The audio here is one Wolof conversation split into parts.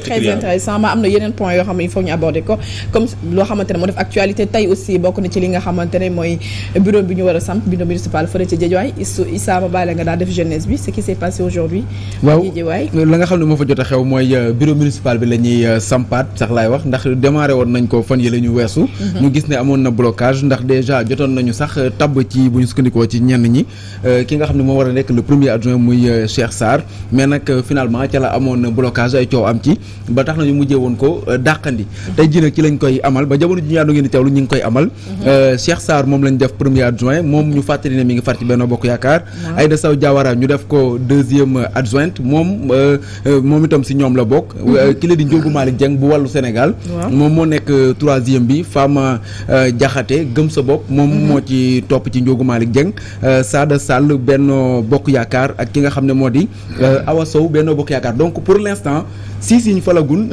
très intéressant ma am na yeneen point yoo xam ne il faut ñu aborder ko comme loo xamante ne moo def actualité tey aussi bokk na ci li nga xamante ne mooy bureau bi ñu war a samp bureau municipal fële ci Guédiawaye Issa ma bàyyi la nga daal def jeunesse bi ce qui s'est passé aujourd'hui waaw Guédiawaye la nga xam ne moo fa jot a xew mooy bureau municipal bi la ñuy sampaat sax laay wax ndax démarré woon nañ ko fan yi la ñu weesu ñu gis ne amoon na blocage ndax déjà jotoon nañu sax tabb ci bu ñu sukkandikoo ci ñenn ñi ki nga xam ne moo war a nekk le premier adjoint muy Cheikh Sarr mais nag finalement ca la amoon blocage ay coow am ci ba tax nañu mujjee woon ko dàqandi tey jii nag ci lañ koy amal ba jamono ji ñu àndu ngeen di teewlu ñu ngi koy amal Cheikh Sarr moom lañ def premier adjoint moom ñu fàttali ne mi ngi far ci Benno Bokk Yaakaar Aïda Sow Diawara ñu def ko deuxième adjointe moom itam si ñoom la bokk ki la di Ndiogou Malick Dieng bu wàllu Sénégal moom moo nekk troisième bi Fama Diakhaté gëm sa bopp moom moo ci topp ci Ndiogou Malick Dieng Sada Sall Benno Bokk Yaakaar ak ki nga xam ne moo di Awa Sow Benno Bokk Yaakaar donc pour l'instant si ñu falagul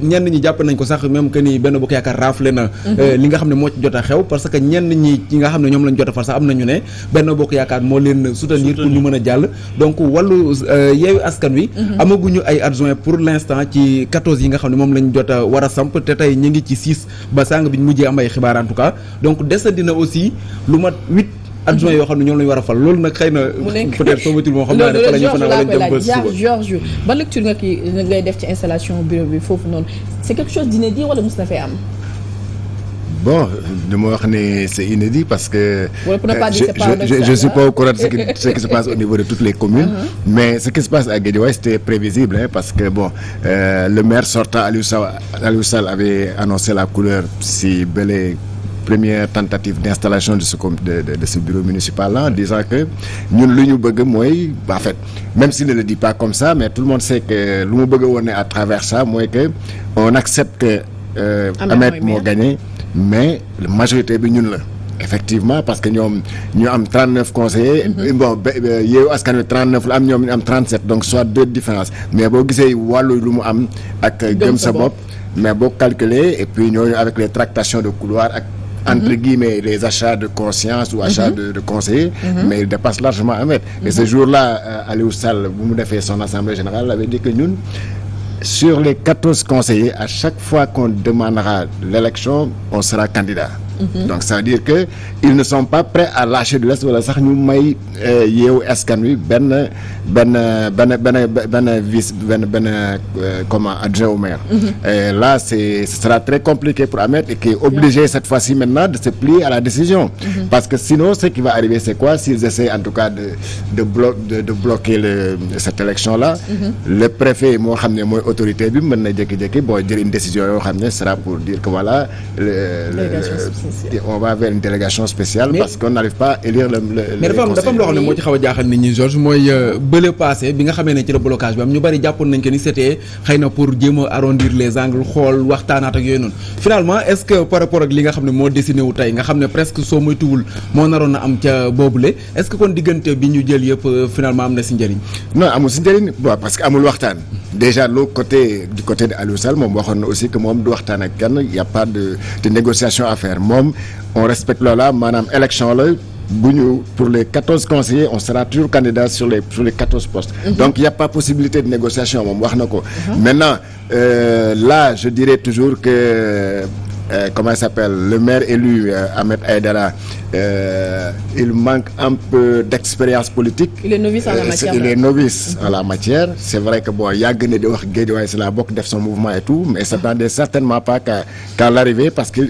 ñenn ñi jàpp nañ ko sax même que ni Benno Bokk Yaakaar rafle na li nga xam ne moo ci jot a xew parce que ñenn ñi ci nga xam ne ñoom lañ jot a far sax am nañu ne Benno Bokk Yaakaar moo leen soutenir pour ñu mën a jàll donc wàllu Yewwi Askan Wi amaguñu ay adjoint pour l'instant ci 14 yi nga xam ne moom lañ jot a war a samp te tey ñu ngi ci 6 ba sàng bi ñu mujjee am ay xibaar en tout cas donc desandi na aussi lu mat 8 adjoint yoo xam ne ñoom la ñu war a fal loolu nag xëy na peut-être soo matul moo xam naa ne fa la ñu fanaan wala dem ba suba Georges ba lecture nga kii ngay def ci installation bureau bi foofu noonu c'est quelque chose d'inédit wala mos na fee am bon dama wax ne c'est inédit parce que je suis pas au courant de ce qui se passe au niveau de toutes les communes mais ce qui se passe à Guédiawaye c'était prévisible parce que bon le maire sortant Aliou Sall avait annoncé la couleur si belle première tentative d'installation de ce bureau municipal là en disant que ñun lu ñu bëgg mooy en fait même s'il ne le dit pas comme ça mais tout le monde sait que lu mu bëgg a wone à travers ça mooy que on accepte que Ahmed moo gagné mais la majorité bi ñun la effectivement parce que ñoom ñu am 39 conseillers bon Yewwi Askan Wi 39 la am ñoom ñu am 37 donc soit 2 différences mais boo gisee wàllu lu mu am ak gëm sa bopp mais boo calculer et puis ñooñu avec les tractations de couloir ak entre guillemets les achats de conscience ou achats de conseillers mais il dépasse largement Ahmed et ce jour-là Aliou Sall bu mu defee son assemblée générale avait dit que ñun sur les 14 conseillers à chaque fois qu'on demandera l'élection on sera candidat donc ça veut dire que ils ne sont pas prêts à lâcher de l'est wala sax ñu may Yewwi Askan Wi benn vice comment adjoint au maire et là ce sera très compliqué pour Ahmed et qui est obligé cette fois-ci maintenant de se plier à la décision parce que sinon ce qui va arriver c'est quoi s'ils essaient en tout cas de bloquer cette élection là le préfet moo xam ne mooy autorité bi mën na jékki-jékki bon jël une décision yoo xam ne sera pour dire que voilà on va vers une délégation spéciale parce qu'on n'arrive pas à élire mais dafa am loo xam ne moo ci xaw a jaaxal nit ñi Georges mooy bële passé bi nga xamee ne ci la blocage bi am ñu bari jàppoon nañ que ni c'était xëy na pour jéem a arrondir les angles xool waxtaanaat ak yooyu noonu finalement est-ce que par rapport ak li nga xam ne moo dessiné wu tey nga xam ne presque soo moytuwul moo naroon na am ca boobule est-ce que kon diggante bi ñu jël yëpp finalement am na si njëriñ non amul si njëriñ bon parce que amul waxtaan déjà l'autre côté du côté de Aliou Sall moom waxoon na aussi que moom du waxtaan ak kenn y a pas de négociation à faire moom on respecte loola maanaam élection la bu ñu pour les 14 conseillers on sera toujours candidat sur les 14 postes donc il y a pas possibilité de négociation moom wax na ko maintenant là je dirais toujours que comment il s'appelle le maire élu Ahmed Aïdara il manque un peu d'expérience politique. Il est novice en la matière. Il est novice en la matière. C'est vrai que bon yàgg na di wax Guédiawaye c'est la bokk def son mouvement et tout mais s'attendait certainement pas qu'à l'arrivée parce que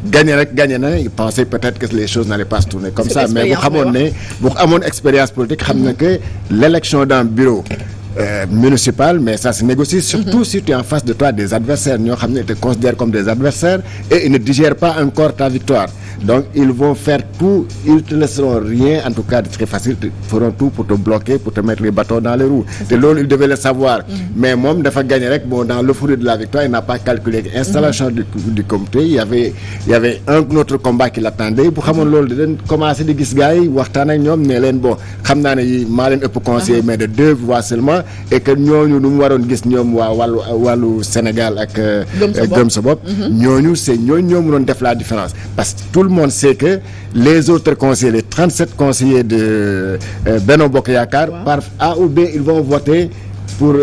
gagné na il pensait peut-être que les choses n'allaient pas se tourner comme ça mais bu xamoon ne bu amoon expérience politique xam na que l'élection d'un bureau municipal mais ça se négocie surtout si tu es en face de toi des adversaires ñoo xam ne te considèrent comme des adversaires et ils ne digèrent pas encore ta victoire donc ils vont faire tout ils te laisseront rien en tout cas de très facile ils feront tout pour te bloquer pour te mettre les bâtons dans les roues te loolu ils devaient le savoir mais moom dafa gagner rek bon dans l'euphorie de la victoire il n'a pas calculé installation du comité il y avait un autre combat qui l'attendait bu xamoon loolu di leen commencer di gis gars yi waxtaan ak ñoom ne leen bon xam naa ne maa leen ëpp conseiller mais de 2 voix seulement et que ñooñu nu mu waroon gis ñoom waa wàllu Sénégal ak gëm sa bopp ñooñu c'est ñooñu ñoo mënoon def la différence parce que tout le monde sait que les autres conseillers les 37 conseillers de Benno Bokk Yaakaar par A ou B ils vont voter pour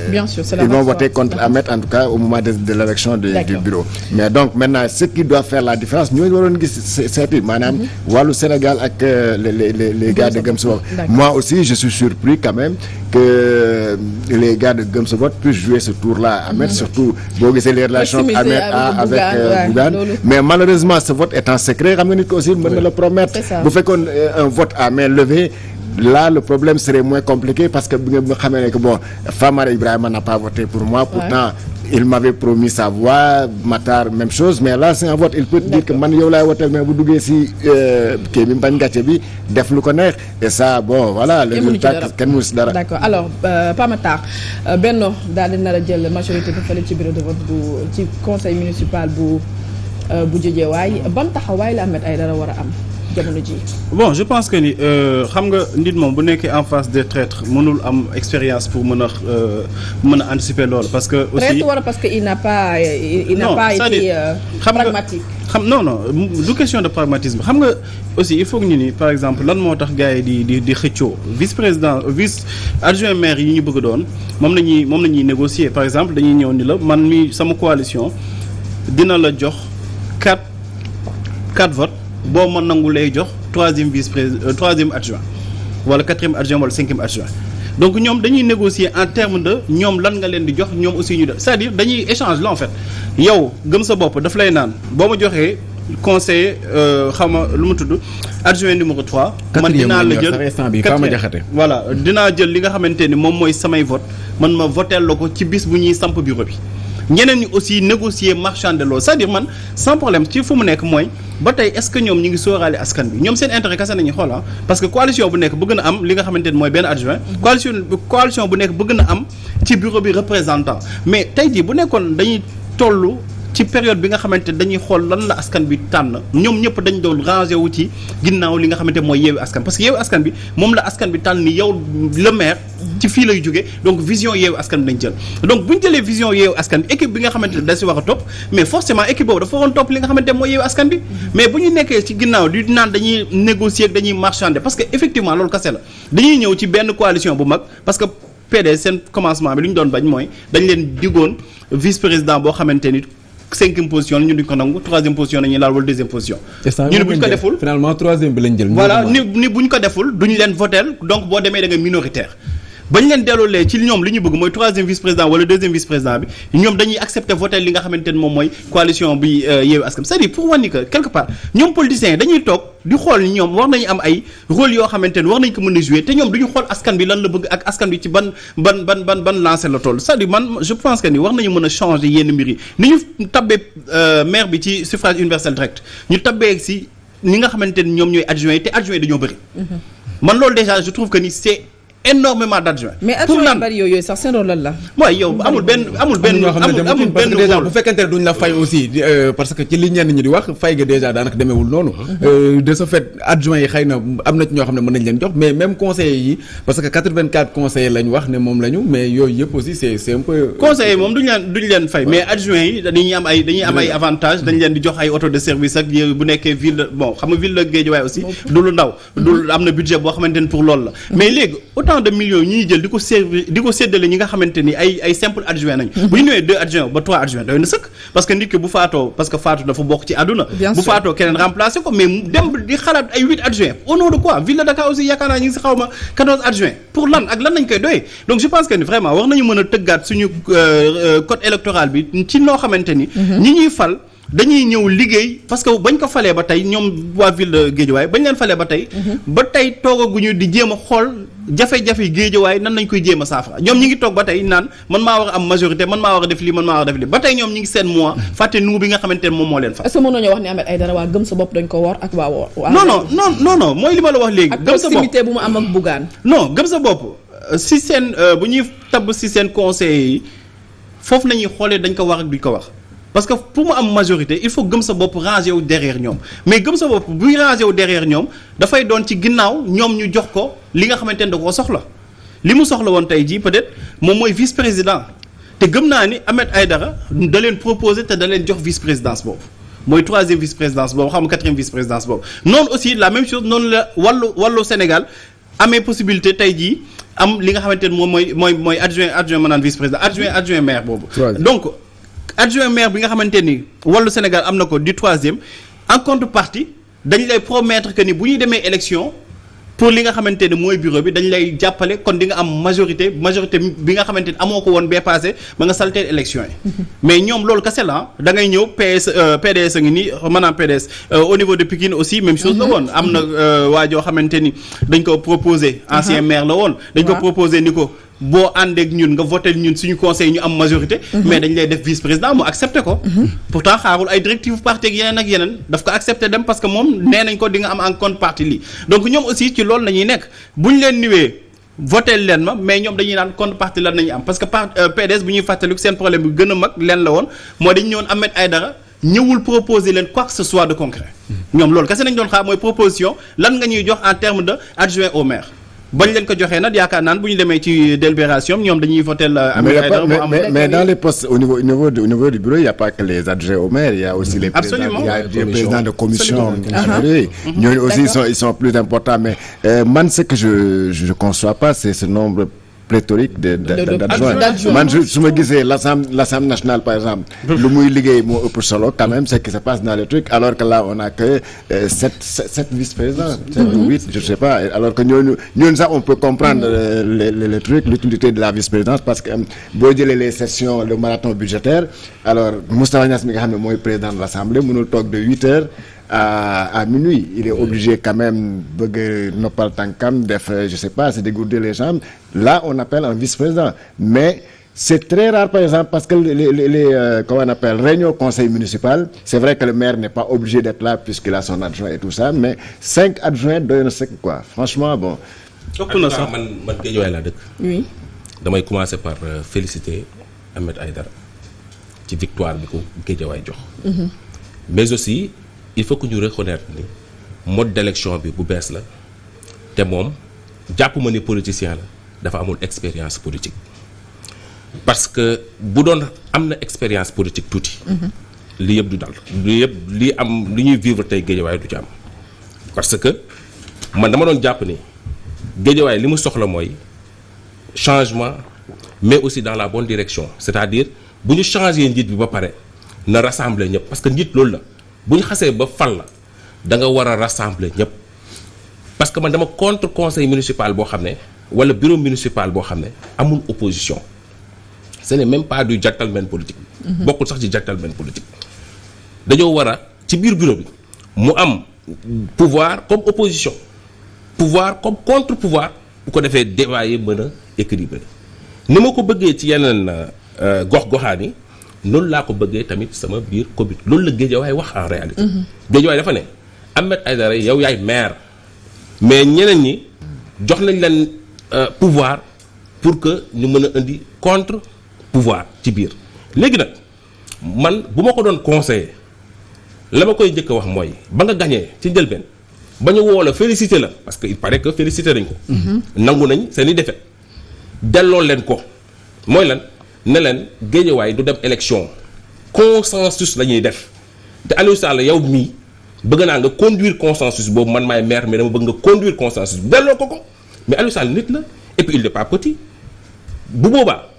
bien sûr, ils vont voter contre Ahmed en tout cas au moment de l'élection du bureau. Mais donc maintenant ce qui doit faire la différence ñooñu waroon gis seeti maanaam wàllu Sénégal ak les gars de Gëm Sa Bopp. Moi aussi je suis surpris quand même que les gars de Gëm Sa Bopp puissent jouer ce tour-là Ahmed surtout boo gisee les relations Ahmed avec Bougane mais malheureusement ce vote est en secret xam nga nit ko aussi mën na la promettre bu fekkoon un vote à main levée. Là le problème serait moins compliqué parce que bi nga xamee ne que bon Famara Ibrahima n'a pas voté pour moi pourtant il m'avait promis sa voix Matar même chose mais là c'est un vote il peut dire que man yow laay wote mais bu duggee si kii bi bañ gàcce bi def lu ko neex et ça bon voilà le résultat kenn mënu si dara. D'accord alors Pa Matar Benno daal di nar a jël majorité bi fële ci bureau de vote bu ci conseil municipal bu Guédiawaye ban taxawaay la Ahmed Aïdara war a am jamono ji. Bon je pense que ni xam nga nit moom bu nekkee en face des traîtres mënul am expérience pour mën a anticiper loolu parce que. aussi traître wala parce que il n'a pas été pragmatique. non du question de pragmatisme xam nga aussi il faut que ñu ni par exemple lan moo tax gars yi di xëccoo vice adjoint maire yi ñu bëgg doon moom la ñuy négocier par exemple dañuy ñëw ni la man mi sama coalition dina la jox 4 votes. boo ma nangu lay jox troisième adjoint wala 4e adjoint wala 5e adjoint donc ñoom dañuy négocier en termes de ñoom lan nga leen di jox ñoom aussi ñu def c'est-à-dire dañuy échange la en fait yow Gëm Sa Bopp daf lay naan boo ma joxee conseiller xam nga lu mu tudd adjoint numéro 3. man dinaa la jël voilà dinaa jël li nga xamante ni moom mooy samay vote man ma voteel la ko ci bis bu ñuy samp bureau bi. ñeneen ñi aussi négocier marchander loolu c'est-à-dire man sans problème ci fu mu nekk mooy ba tey est-ce que ñoom ñu ngi sóoraale askan bi ñoom seen intérêt kese nañu xool parce que coalition bu nekk bëgg na am li nga xamante ni mooy benn adjoint coalition bu nekk bëgg na am ci bureau bi représentant mais tey jii bu nekkoon dañuy tollu ci période bi nga xamante dañuy xool lan la askan bi tànn ñoom ñëpp dañ doon rangé wu ci ginnaaw li nga xamante mooy Yewwi Askan parce que Yewwi Askan bi moom la askan bi tànn ni yow le maire ci fii lay jógee donc vision Yewwi Askan bi lañ jël donc bu ñu jëlee vision Yewwi Askan bi équipe bi nga xamante ne da si war a topp mais forcément équipe boobu dafa waroon topp li nga xamante mooy Yewwi Askan bi mais bu ñu nekkee ci ginnaaw di naan dañuy négocier dañuy marchander parce que effectivement loolu kese la dañuy ñëw ci benn coalition bu mag parce que PDS seen commencement bi li ñu doon bañ mooy dañ leen digoon vice président boo xamante ni 5e position la ñu duñ ko nangu 3e position la ñuy laal wala 2e position. ñu ne buñ ko deful finalement 3e bi lañ jël. voilà ni buñ ko deful duñ leen votel donc boo demee da nga minoritaire. bañ leen delloolee ci ñoom li ñu bëgg mooy 3e vice président wala 2e vice président bi ñoom dañuy accepter voter li nga xamante ne moom mooy coalition bi Yewwi Askan c'est-à-dire pour wane ni que quelque part ñoom politiciens yi dañuy toog di xool ni ñoom war nañu am ay rôle yoo xamante ne war nañ ko mën a jouer te ñoom duñu xool askan bi lan la bëgg ak askan bi ci ban lancé la toll c'est-à-dire man je pense que ni war nañu mën a changer yenn mbir yi ni ñu tabbee maire bi ci suffrage universel direct ñu tabbee si ñi nga xamante ne ñoom ñooy adjoint yi te adjoint yi dañoo bëri man loolu déjà je trouve que ni c'est énormément d'adjoints. mais adjoint yu bari yooyu sax seen rôle lan la. mooy yow amul benn déjà bu fekkente ne duñ la fay aussi parce que ci li ñenn ñi di wax fay ga déjà daanaka demeewul noonu. de ce fait adjoint yi xëy na am na ci ñoo xam ne mën nañ leen jox mais même conseillers yi parce que 84 conseillers lañ wax ne moom lañu mais yooyu yëpp aussi c'est un peu. conseillers yi moom duñ leen fay mais adjoint yi dañuy am ay avantages dañ leen di jox ay auto de service ak bu nekkee ville bon xam nga ville de Guédiawaye aussi. du lu ndaw du am na budget boo xamante ne pour loolu la mais léegi de millions ñuy jël di ko séddale ñi nga xamante ni ay simple adjoint nañu bu ñu ñëwee 2 adjoints ba 3 adjoints doy na sëkk parce que nit ki bu faatoo parce que faatu dafa bokk ci àdduna bu faatoo keneen remplacer ko mais dem di xalaat ay 8 adjoints au nom de quoi ville de Dakar aussi yaakaar naa ñu ngi si xaw ma 14 adjoints pour lan ak lan nañ koy doyee donc je pense que ni vraiment war nañu mën a tëggaat suñu code électoral bi ci noo xamante ni ñi ñuy fal dañuy ñëw liggéey parce que bañ ko falee ba tey ñoom waa ville de Guédiawaye bañ leen falee ba tey toogaguñu di jéem a xool jafe-jafe Guédiawaye nan nañ koy jéem a saafara ñoom ñi ngi toog ba tey naan man maa war a am majorité man maa war a def lii man maa war a def lii ba tey ñoom ñi ngi seen mois fàtte nu bi nga xamante ne moom moo leen fa. est-ce que mën nañoo wax ni Ahmed Aïdara waa Gëm Sa Bopp dañ ko wor ak waa wor. non mooy li ma la wax léegi. Gëm Sa Bopp ak proximité bu mu am ak Bougane. non Gëm Sa Bopp si seen bu ñuy tabb si seen conseil yi foofu nañuy xoolee dañ ko wax ak duñ ko wax. parce que pour mu am majorité il faut Gëm Sa Bopp ranger wu derrière ñoom mais Gëm Sa Bopp buy ranger wu derrière ñoom dafay doon ci ginnaaw ñoom ñu jox ko li nga xamante ne da koo soxla li mu soxla woon tey jii peut-être moom mooy vice-président te gëm naa ni Ahmed Aïdara da leen proposer te da leen jox vice-présidence boobu mooy 3e vice-présidence boobu xam nga 4e vice-présidence boobu noonu aussi la même chose noonu la wàllu Sénégal amee possibilité tey jii am li nga xamante ne moom mooy adjoint ma naan vice président adjoint maire boobu. donc adjoint maire bi nga xamante ni Wallu Sénégal am na ko du 3e en contrepartie dañ lay promettre que ni bu ñuy demee élection pour li nga xamante ne mooy bureau bi dañ lay jàppale kon di nga am majorité bi nga xamante ni amoo ko woon bee passé ba nga salteel élection yi mais ñoom loolu kese la da ngay ñëw PDS a ngi nii maanaam PDS au niveau de Pikine aussi même chose la woon am na waa joo xamante ni dañ ko proposé ancien maire la woon dañ ko proposé ni ko boo àndeek ñun nga voté ñun suñu conseil ñu am majorité mais dañ lay def vice président mu accepté ko pourtant xaarul ay directive parti ak yeneen daf ko accepté dem parce que moom nee nañ ko di nga am en contrepartie lii donc ñoom aussi ci loolu lañuy nekk buñ leen niwee voté leen ma mais ñoom dañuy naan contrepartie lan nañu am parce que PDS bu ñuy fàttaliku seen problème bi gën a mag leen la woon moo dañ ñëwoon Ahmed Aïdara ñëwul proposer leen quoi que ce soit de concret ñoom loolu kese nañ doon xaar mooy proposition lan nga ñuy jox en terme de adjoint au maire bañ leen ko joxee nag yaakaar naan bu ñu demee ci délibération ñoom dañuy voter mais dans les postes au niveau du bureau il y a pas que les adjoints au maire il y a aussi les présidents de commission ñooñu aussi ils sont plus importants mais man ce que je conçois pas c'est ce nombre pléthorique d'adjoints man su ma gisee l'Assemblée nationale par exemple lu muy liggéey moo ëpp solo quand même c'est ce qui se passe dans les trucs alors que là on a que sept vice-présidents 7 ou 8 je sais pas alors que ñooñu sax on peut comprendre le truc l'utilité de la vice-présidence parce que boo jëlee les sessions le marathon budgétaire alors Moustapha Niasse mi nga xam ne mooy président de l'Assemblée mënul toog de 8 heures à minuit il est obligé quand même bëgg noppal tànkam def je sais pas se dégourdir les jambes là on appelle un vice-président mais c'est très rare par exemple parce que les comment on appelle réunion conseil municipal c'est vrai que le maire n'est pas obligé d'être là puisqu'il a son adjoint et tout ça mais 5 adjoints doy na sëkk quoi franchement bon. ëpp na sax man Guédiawaye laa dëkk. oui damay commencer par féliciter Ahmed Aïdara ci victoire bi ko Guédiawaye jox. mais aussi. il faut que ñu reconnaître ni mode d'élection bi bu bees la te moom jàpp ma ni politicien la dafa amul expérience politique parce que bu doon am na expérience politique tuuti. lii yëpp du dal lii am li ñuy vivre tey Guédiawaye du ci am parce que man dama doon jàpp ni Guédiawaye li mu soxla mooy changement mais aussi dans la bonne direction c'est-à-dire bu ñu changer njiit bi ba pare na rassembler ñëpp parce que njiit loolu la. bu ñu xasee ba fal la da nga war a rassembler ñëpp parce que man dama contre conseil municipal boo xam ne wala bureau municipal boo xam ne amul opposition ce n'est même pas du gentleman politique. bokkul sax ci gentleman politique. dañoo war a ci biir bureau bi mu am pouvoir comme opposition pouvoir comme contre pouvoir bu ko defee débat yi mën a équilibré ni ma ko bëggee ci yeneen gox-goxaan yi. loolu laa ko bëggee tamit sama biir commune loolu la Guédiawaye wax en réalité. Guédiawaye dafa ne Ahmed Aïdara yow yaay maire mais ñeneen ñi jox nañ leen pouvoir pour que ñu mën a indi contre pouvoir ci biir léegi nag man bu ma ko doon conseiller la ma koy njëkk a wax mooy ba nga gañee ci njëlbeen ba ñu woo la féliciter la parce que il paraît que féliciter nañ ko. nangu nañ seen i défaite delloo leen ko mooy lan. ne leen Guédiawaye du dem élection consensus la ñuy def te Aliou Sall yow mii bëgg naa nga conduire consensus boobu man maay maire mais dama bëgg nga conduire consensus delloo ko mais Aliou Sall nit la et puis il n'est pas petit bu boobaa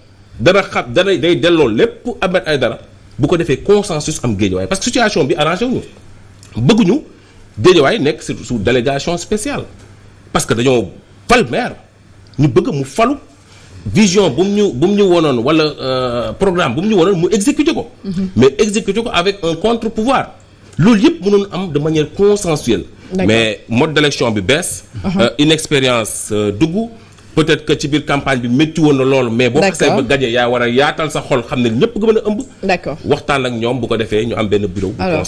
dana xam day delloo lépp Ahmed Aïdara bu ko defee consensus am Guédiawaye parce que situation bi arrangé wuñu bëgguñu Guédiawaye nekk sous délégation spéciale parce que dañoo fal maire ñu bëgg mu falu vision bu mu ñu wonoon wala programme bu mu ñu wonoon mu exécuter ko. mais exécuter ko avec un contre-pouvoir loolu yëpp mënoon am de manière consensuelle. mais mode d'élection bi bees. inexpérience dugg peut-être que ci biir campagne bi métti woon na loolu. mais boo xasee ba gagné yaa war a yaatal sa xol xam ne ñëpp nga mën a ëmb. d'accord waxtaan ak ñoom bu ko defee ñu am benn bureau.